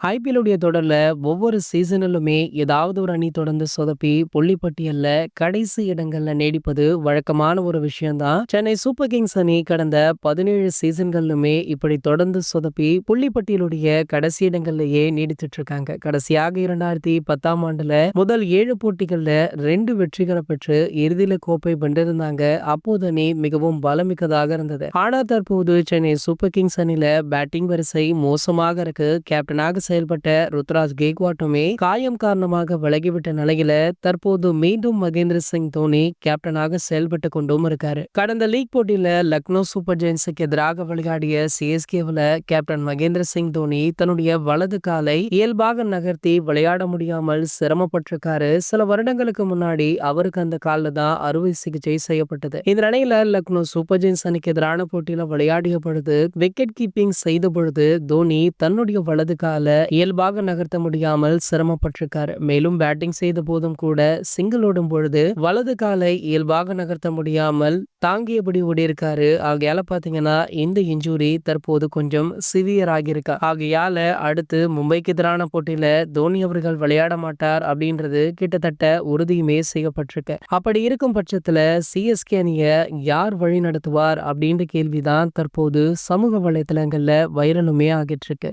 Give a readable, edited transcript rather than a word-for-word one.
IPL உடைய தொடர்ல ஒவ்வொரு சீசனிலுமே ஏதாவது ஒரு அணி தொடர்ந்து சொதப்பி புள்ளிப்பட்டியல்ல கடைசி இடங்கள்ல நீடிப்பது வழக்கமான ஒரு விஷயம்தான். சென்னை சூப்பர் கிங்ஸ் அணி கடந்த 17 சீசன்களிலுமே இப்படி தொடர்ந்து சொதப்பி புள்ளிப்பட்டியலுடைய கடைசி இடங்கள்லயே நீடித்துட்டு இருக்காங்க. கடைசியாக 2010ஆம் ஆண்டுல முதல் 7 போட்டிகள்ல 2 வெற்றிகளை பெற்று இறுதியில கோப்பை வென்றிருந்தாங்க. அப்போது அணி மிகவும் பலமிக்கதாக இருந்தது. ஆனா தற்போது சென்னை சூப்பர் கிங்ஸ் அணில பேட்டிங் வரிசை மோசமாக இருக்கு. கேப்டனாக செயல்பட்ட ருத்ராஜ் கேக்வாட்டுமே காயம் காரணமாக விலகிவிட்ட நிலையில தற்போது மீண்டும் மகேந்திர சிங் தோனி கேப்டனாக செயல்பட்டு கொண்டும் இருக்காரு. கடந்த லீக் போட்டியில லக்னோ சூப்பர் ஜெயின்ஸுக்கு எதிராக விளையாடிய சிஎஸ்கேவில் கேப்டன் மகேந்திர சிங் தோனி தன்னுடைய வலது காலை இயல்பாக நகர்த்தி விளையாட முடியாமல் சிரமப்பட்டிருக்காரு. சில வருடங்களுக்கு முன்னாடி அவருக்கு அந்த காலில் தான் அறுவை சிகிச்சை செய்யப்பட்டது. இந்த நிலையில லக்னோ சூப்பர் ஜெயின்ஸ் அணிக்கு எதிரான போட்டியில விளையாடிய பொழுது விக்கெட் கீப்பிங் செய்த பொழுது தோனி தன்னுடைய வலது கால இயல்பாக நகர்த்த முடியாமல் சிரமப்பட்டிருக்காரு. மேலும் பேட்டிங் செய்த போதும் கூட சிங்கிள் ஓடும் பொழுது வலது காலை இயல்பாக நகர்த்த முடியாமல் தாங்கியபடி ஓடியிருக்காரு. ஆகையால பாத்தீங்கன்னா இந்த இன்ஜூரி தற்போது கொஞ்சம் சிவியர் ஆகியிருக்கா. ஆகையால அடுத்து மும்பைக்கு எதிரான போட்டியில தோனி அவர்கள் விளையாட மாட்டார் அப்படின்றது கிட்டத்தட்ட உறுதியுமே செய்யப்பட்டிருக்கு. அப்படி இருக்கும் பட்சத்துல சிஎஸ்கே அணிய யார் வழி நடத்துவார் அப்படின்ற கேள்விதான் தற்போது சமூக வலைதளங்கள்ல வைரலுமே ஆகிட்டு இருக்கு.